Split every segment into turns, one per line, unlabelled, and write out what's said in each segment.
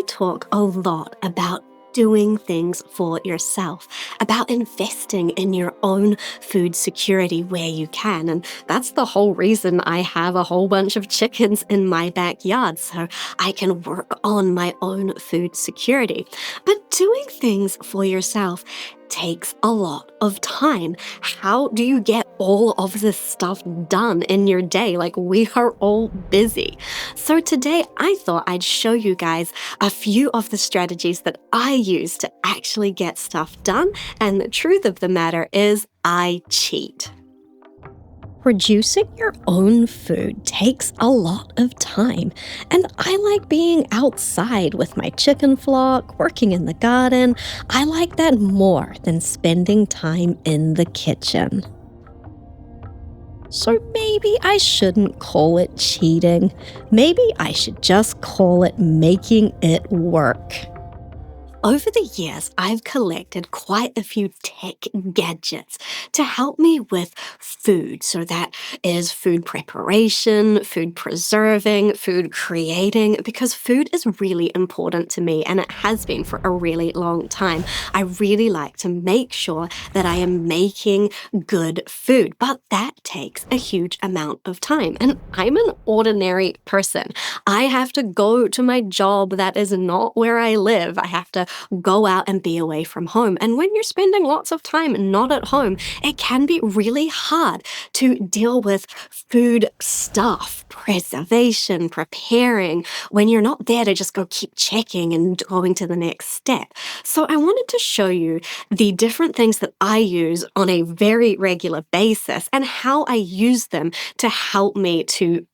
talk a lot about doing things for yourself, about investing in your own food security where you can. And that's the whole reason I have a whole bunch of chickens in my backyard, so I can work on my own food security. But doing things for yourself takes a lot of time. How do you get all of this stuff done in your day? Like, we are all busy. So today I thought I'd show you guys a few of the strategies that I use to actually get stuff done. And the truth of the matter is, I cheat. Producing your own food takes a lot of time, and I like being outside with my chicken flock, working in the garden. I like that more than spending time in the kitchen. So maybe I shouldn't call it cheating. Maybe I should just call it making it work. Over the years, I've collected quite a few tech gadgets to help me with food. So that is food preparation, food preserving, food creating, because food is really important to me and it has been for a really long time. I really like to make sure that I am making good food, but that takes a huge amount of time. And I'm an ordinary person. I have to go to my job that is not where I live. I have to go out and be away from home. And when you're spending lots of time not at home, it can be really hard to deal with food stuff, preservation, preparing, when you're not there to just go keep checking and going to the next step. So I wanted to show you the different things that I use on a very regular basis and how I use them to help me to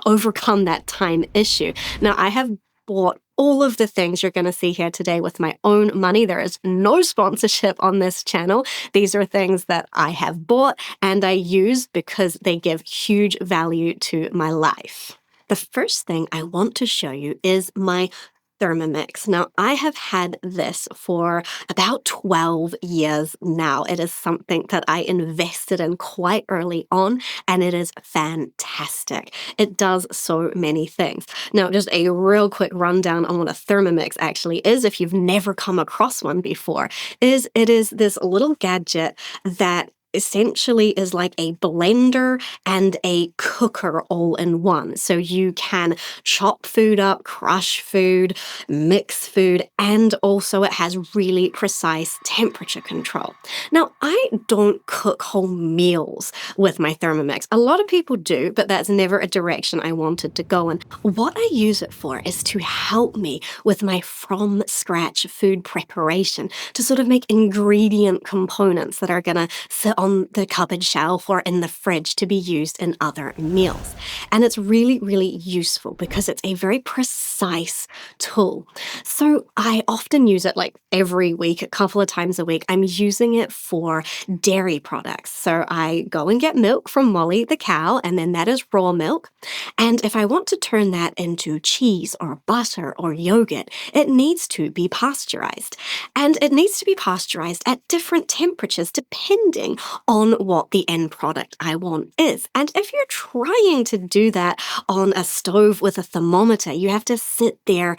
overcome that time issue. Now, I have bought all of the things you're going to see here today with my own money. There is no sponsorship on this channel. These are things that I have bought and I use because they give huge value to my life. The first thing I want to show you is my Thermomix. Now, I have had this for about 12 years now. It is something that I invested in quite early on, and it is fantastic. It does so many things. Now, just a real quick rundown on what a Thermomix actually is, if you've never come across one before, is it is this little gadget that essentially is like a blender and a cooker all in one. So you can chop food up, crush food, mix food, and also it has really precise temperature control. Now, I don't cook whole meals with my Thermomix. A lot of people do, but that's never a direction I wanted to go in. What I use it for is to help me with my from scratch food preparation, to sort of make ingredient components that are gonna sit on the cupboard shelf or in the fridge to be used in other meals. And it's really, really useful because it's a very precise tool. So I often use it like every week, a couple of times a week. I'm using it for dairy products. So I go and get milk from Molly the cow, and then that is raw milk. And if I want to turn that into cheese or butter or yogurt, it needs to be pasteurized. And it needs to be pasteurized at different temperatures depending on what the end product I want is. And if you're trying to do that on a stove with a thermometer, you have to sit there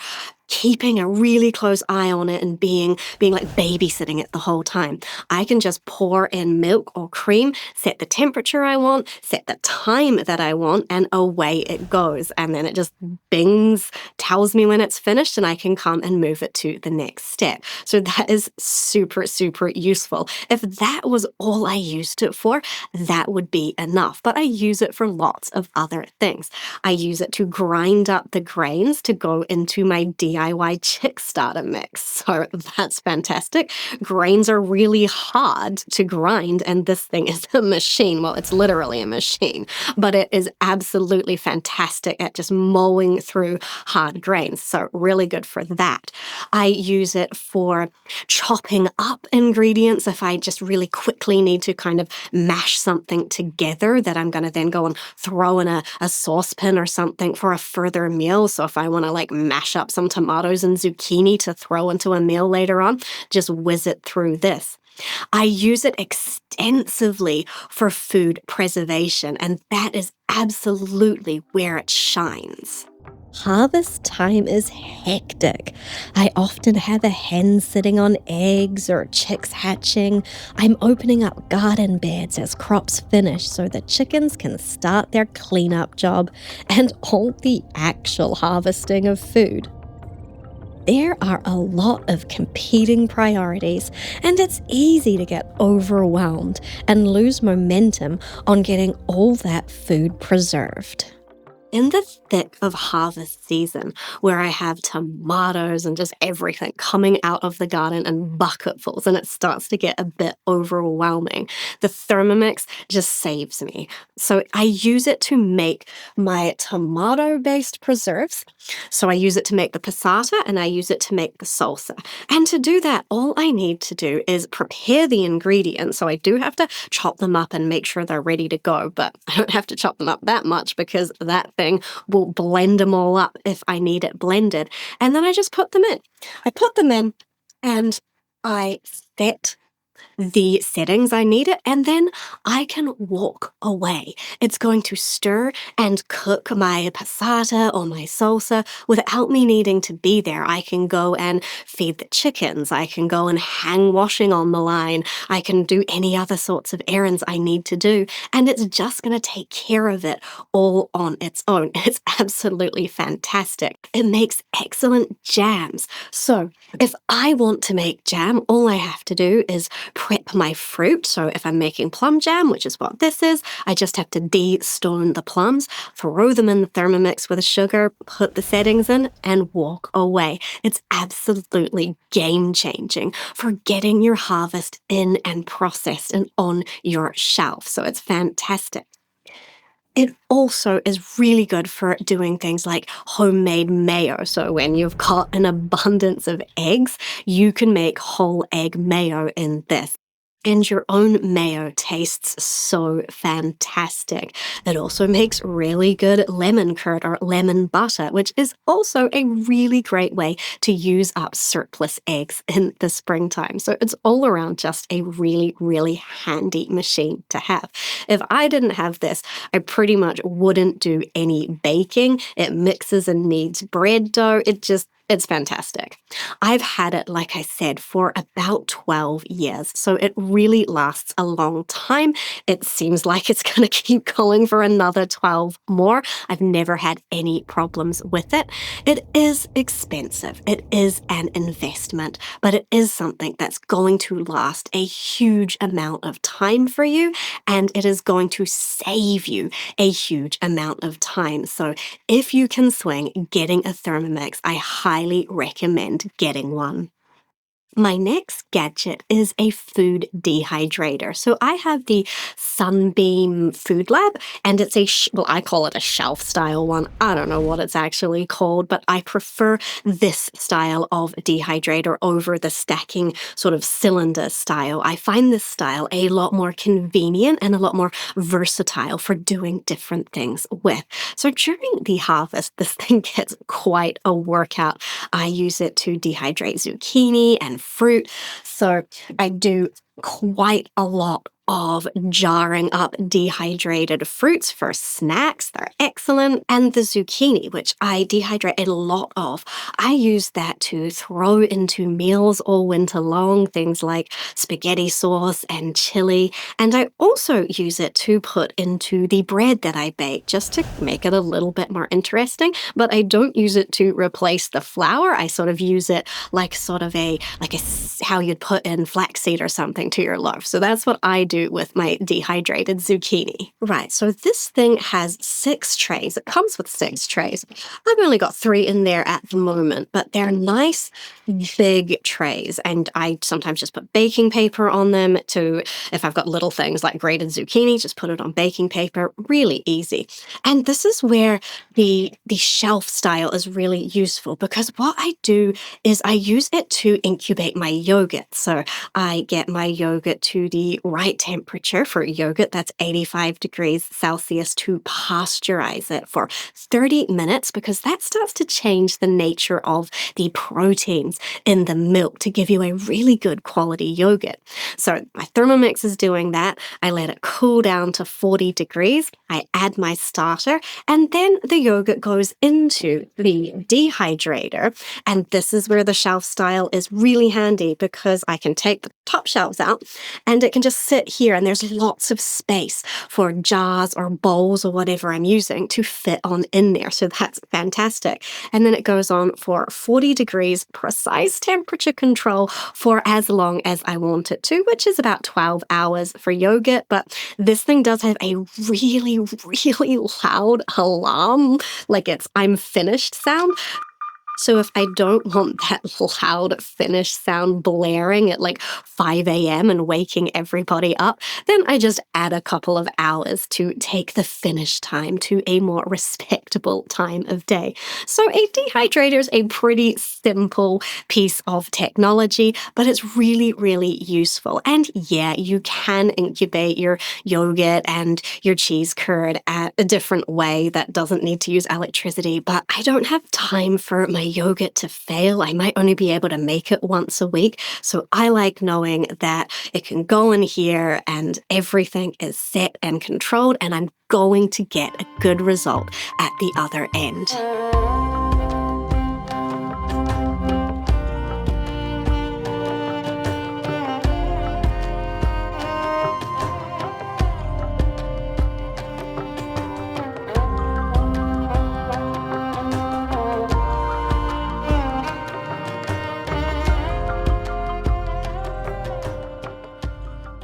keeping a really close eye on it and being like babysitting it the whole time. I can just pour in milk or cream, set the temperature I want, set the time that I want, and away it goes. And then it just bings, tells me when it's finished, and I can come and move it to the next step. So that is super, super useful. If that was all I used it for, that would be enough. But I use it for lots of other things. I use it to grind up the grains to go into my DIY chick starter mix. So that's fantastic. Grains are really hard to grind, and this thing is a machine. Well, it's literally a machine, but it is absolutely fantastic at just mowing through hard grains. So really good for that. I use it for chopping up ingredients if I just really quickly need to kind of mash something together that I'm going to then go and throw in a saucepan or something for a further meal. So if I want to like mash up some tomatoes and zucchini to throw into a meal later on, just whiz it through this. I use it extensively for food preservation, and that is absolutely where it shines. Harvest time is hectic. I often have a hen sitting on eggs or chicks hatching. I'm opening up garden beds as crops finish so the chickens can start their cleanup job and all the actual harvesting of food. There are a lot of competing priorities, and it's easy to get overwhelmed and lose momentum on getting all that food preserved. In the thick of harvest season, where I have tomatoes and just everything coming out of the garden in bucketfuls, and it starts to get a bit overwhelming, the Thermomix just saves me. So I use it to make my tomato based preserves. So I use it to make the passata and I use it to make the salsa. And to do that, all I need to do is prepare the ingredients. So I do have to chop them up and make sure they're ready to go, but I don't have to chop them up that much because that thing will blend them all up if I need it blended. And then I just put them in. I put them in and I set the settings I need it, and then I can walk away. It's going to stir and cook my passata or my salsa without me needing to be there. I can go and feed the chickens. I can go and hang washing on the line. I can do any other sorts of errands I need to do, and it's just going to take care of it all on its own. It's absolutely fantastic. It makes excellent jams. So if I want to make jam, all I have to do is prep my fruit. So if I'm making plum jam, which is what this is, I just have to de-stone the plums, throw them in the Thermomix with sugar, put the settings in, and walk away. It's absolutely game-changing for getting your harvest in and processed and on your shelf. So it's fantastic. It also is really good for doing things like homemade mayo. So when you've got an abundance of eggs, you can make whole egg mayo in this. And your own mayo tastes so fantastic. It also makes really good lemon curd or lemon butter, which is also a really great way to use up surplus eggs in the springtime. So it's all around just a really, really handy machine to have. If I didn't have this, I pretty much wouldn't do any baking. It mixes and kneads bread dough. It's fantastic. I've had it, like I said, for about 12 years, so it really lasts a long time. It seems like it's going to keep going for another 12 more. I've never had any problems with it. It is expensive. It is an investment, but it is something that's going to last a huge amount of time for you, and it is going to save you a huge amount of time. So if you can swing getting a Thermomix, I highly recommend getting one. My next gadget is a food dehydrator. So I have the Sunbeam Food Lab, and it's well, I call it a shelf style one. I don't know what it's actually called, but I prefer this style of dehydrator over the stacking sort of cylinder style. I find this style a lot more convenient and a lot more versatile for doing different things with. So during the harvest, this thing gets quite a workout. I use it to dehydrate zucchini and fruit. So I do quite a lot of jarring up dehydrated fruits for snacks. They're excellent. And the zucchini, which I dehydrate a lot of, I use that to throw into meals all winter long, things like spaghetti sauce and chili. And I also use it to put into the bread that I bake just to make it a little bit more interesting. But I don't use it to replace the flour. I sort of use it like how you'd put in flaxseed or something to your loaf. So that's what I do with my dehydrated zucchini. Right, so this thing has 6 trays. It comes with 6 trays. I've only got 3 in there at the moment, but they're nice big trays, and I sometimes just put baking paper on them if I've got little things like grated zucchini, just put it on baking paper. Really easy. And this is where the shelf style is really useful, because what I do is I use it to incubate my yogurt. So I get my yogurt to the right temperature for yogurt that's 85 degrees Celsius to pasteurize it for 30 minutes because that starts to change the nature of the proteins in the milk to give you a really good quality yogurt. So my Thermomix is doing that. I let it cool down to 40 degrees. I add my starter, and then the yogurt goes into the dehydrator. And this is where the shelf style is really handy because I can take the top shelves out and it can just sit here, and there's lots of space for jars or bowls or whatever I'm using to fit on in there. So that's fantastic. And then it goes on for 40 degrees, precise temperature control for as long as I want it to, which is about 12 hours for yogurt. But this thing does have a really, really loud alarm, like it's I'm finished sound. So if I don't want that loud finish sound blaring at like 5 a.m. and waking everybody up, then I just add a couple of hours to take the finish time to a more respectable time of day. So a dehydrator is a pretty simple piece of technology, but it's really, really useful. And yeah, you can incubate your yogurt and your cheese curd at a different way that doesn't need to use electricity, but I don't have time for my yogurt to fail. I might only be able to make it once a week. So I like knowing that it can go in here and everything is set and controlled, and I'm going to get a good result at the other end.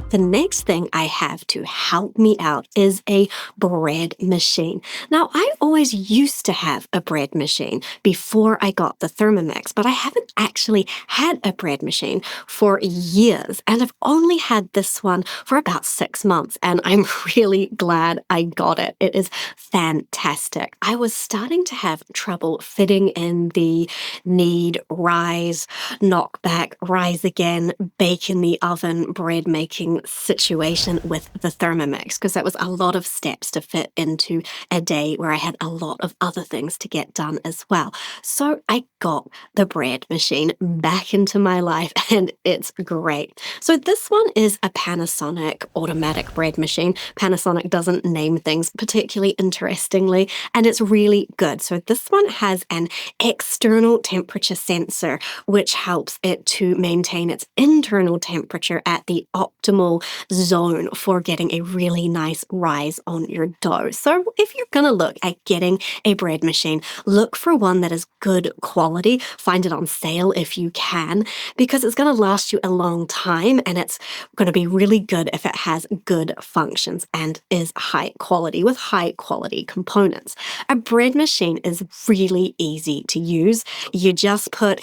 The next thing I have to help me out is a bread machine. Now, I always used to have a bread machine before I got the Thermomix, but I haven't actually had a bread machine for years, and I've only had this one for about 6 months, and I'm really glad I got it. It is fantastic. I was starting to have trouble fitting in the knead, rise, knock back, rise again, bake in the oven, bread making situation with the Thermomix because that was a lot of steps to fit into a day where I had a lot of other things to get done as well. So I got the bread machine back into my life and it's great. So this one is a Panasonic automatic bread machine. Panasonic doesn't name things particularly interestingly, and it's really good. So this one has an external temperature sensor which helps it to maintain its internal temperature at the optimal zone for getting a really nice rise on your dough. So if you're going to look at getting a bread machine, look for one that is good quality. Find it on sale if you can, because it's going to last you a long time and it's going to be really good if it has good functions and is high quality with high quality components. A bread machine is really easy to use. You just put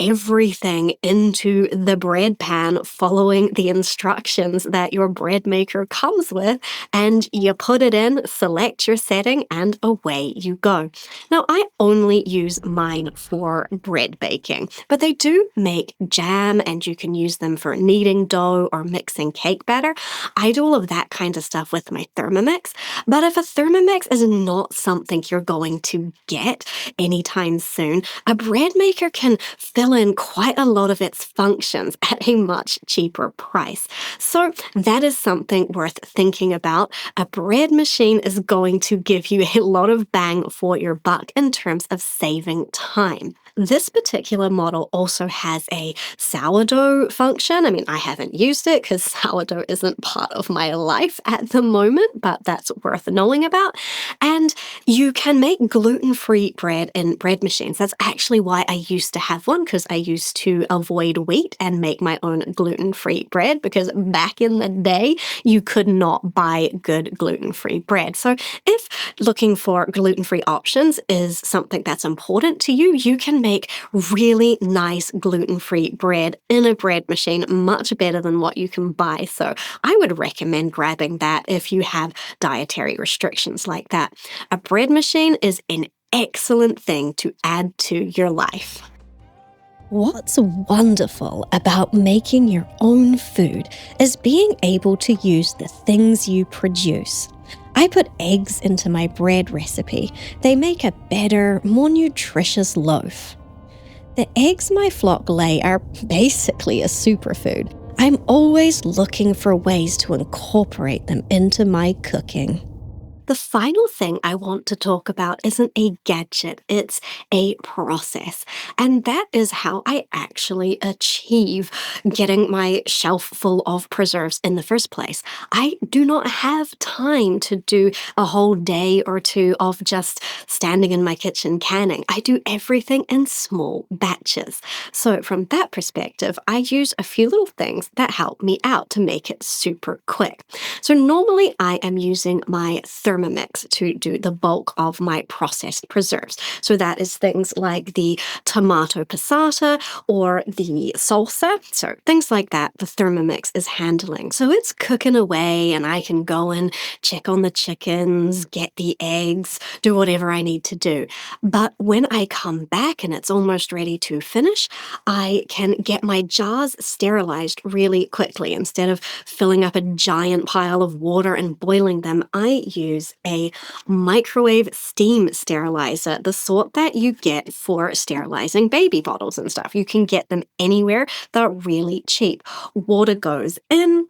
everything into the bread pan following the instructions that your bread maker comes with, and you put it in, select your setting, and away you go. Now, I only use mine for bread baking, but they do make jam and you can use them for kneading dough or mixing cake batter. I do all of that kind of stuff with my Thermomix, but if a Thermomix is not something you're going to get anytime soon, a bread maker can fill in quite a lot of its functions at a much cheaper price. So that is something worth thinking about. A bread machine is going to give you a lot of bang for your buck in terms of saving time. This particular model also has a sourdough function. I mean, I haven't used it because sourdough isn't part of my life at the moment, but that's worth knowing about. And you can make gluten-free bread in bread machines. That's actually why I used to have one, because I used to avoid wheat and make my own gluten-free bread, because back in the day, you could not buy good gluten-free bread. So if looking for gluten-free options is something that's important to you, you can make really nice gluten-free bread in a bread machine much better than what you can buy. So I would recommend grabbing that if you have dietary restrictions like that. A bread machine is an excellent thing to add to your life. What's wonderful about making your own food is being able to use the things you produce. I put eggs into my bread recipe. They make a better, more nutritious loaf. The eggs my flock lay are basically a superfood. I'm always looking for ways to incorporate them into my cooking. The final thing I want to talk about isn't a gadget, it's a process. And that is how I actually achieve getting my shelf full of preserves in the first place. I do not have time to do a whole day or two of just standing in my kitchen canning. I do everything in small batches. So, from that perspective, I use a few little things that help me out to make it super quick. So normally I am using my Thermomix to do the bulk of my processed preserves. So that is things like the tomato passata or the salsa. So things like that, the Thermomix is handling. So it's cooking away and I can go and check on the chickens, get the eggs, do whatever I need to do. But when I come back and it's almost ready to finish, I can get my jars sterilized really quickly. Instead of filling up a giant pile of water and boiling them, I use a microwave steam sterilizer, the sort that you get for sterilizing baby bottles and stuff. You can get them anywhere. They're really cheap. Water goes in,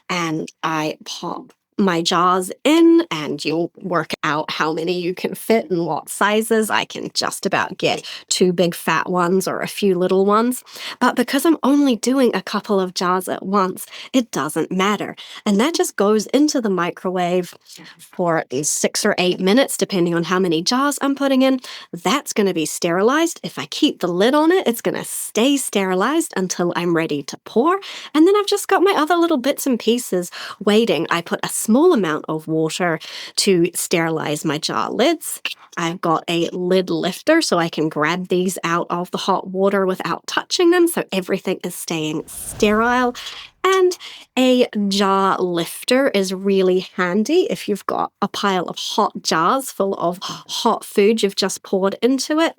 and I pop my jars in, and you'll work out how many you can fit and what sizes. I can just about get two big fat ones or a few little ones. But because I'm only doing a couple of jars at once, it doesn't matter. And that just goes into the microwave for 6 or 8 minutes, depending on how many jars I'm putting in. That's going to be sterilized. If I keep the lid on it, it's going to stay sterilized until I'm ready to pour. And then I've just got my other little bits and pieces waiting. I put a small amount of water to sterilize my jar lids. I've got a lid lifter so I can grab these out of the hot water without touching them, so everything is staying sterile. And a jar lifter is really handy if you've got a pile of hot jars full of hot food you've just poured into it.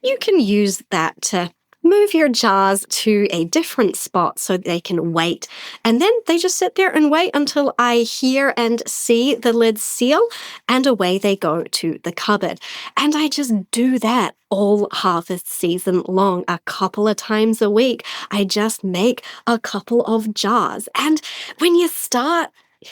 You can use that to move your jars to a different spot so they can wait. And then they just sit there and wait until I hear and see the lid seal, and away they go to the cupboard. And I just do that all harvest season long, a couple of times a week. I just make a couple of jars. And when you start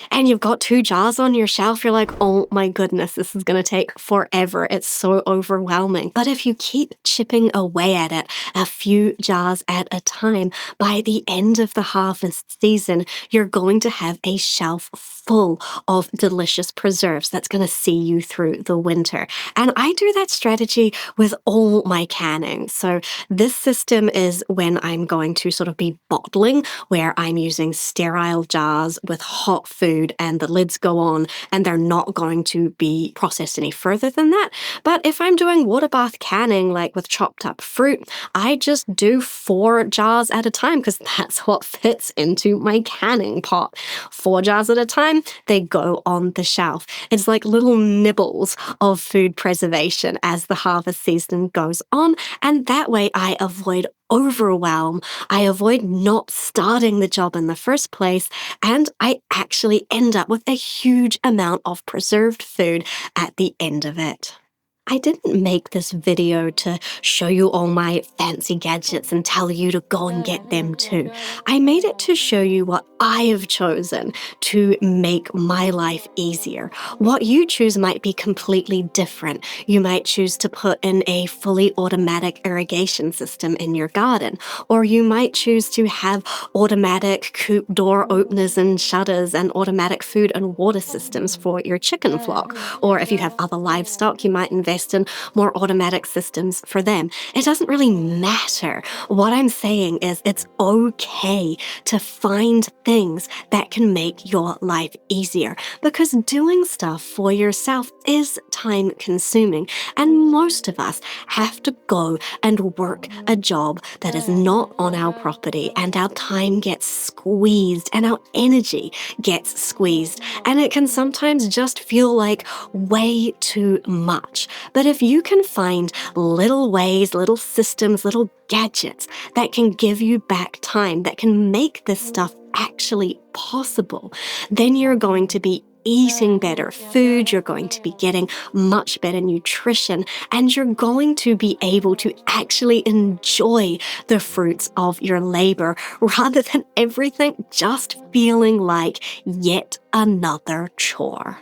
and you've got two jars on your shelf, you're like, oh my goodness, this is going to take forever. It's so overwhelming. But if you keep chipping away at it, a few jars at a time, by the end of the harvest season, you're going to have a shelf full of delicious preserves that's going to see you through the winter. And I do that strategy with all my canning. So this system is when I'm going to sort of be bottling, where I'm using sterile jars with hot food and the lids go on and they're not going to be processed any further than that. But if I'm doing water bath canning, like with chopped up fruit, I just do 4 jars at a time because that's what fits into my canning pot. 4 jars at a time, they go on the shelf. It's like little nibbles of food preservation as the harvest season goes on, and that way I avoid overwhelm. I avoid not starting the job in the first place, and I actually end up with a huge amount of preserved food at the end of it. I didn't make this video to show you all my fancy gadgets and tell you to go and get them too. I made it to show you what I have chosen to make my life easier. What you choose might be completely different. You might choose to put in a fully automatic irrigation system in your garden, or you might choose to have automatic coop door openers and shutters and automatic food and water systems for your chicken flock. Or if you have other livestock, you might invest in more automatic systems for them. It doesn't really matter. What I'm saying is it's okay to find things that can make your life easier, because doing stuff for yourself is time consuming, and most of us have to go and work a job that is not on our property, and our time gets squeezed and our energy gets squeezed, and it can sometimes just feel like way too much. But if you can find little ways, little systems, little gadgets that can give you back time, that can make this stuff actually possible, then you're going to be eating better food, you're going to be getting much better nutrition, and you're going to be able to actually enjoy the fruits of your labor rather than everything just feeling like yet another chore.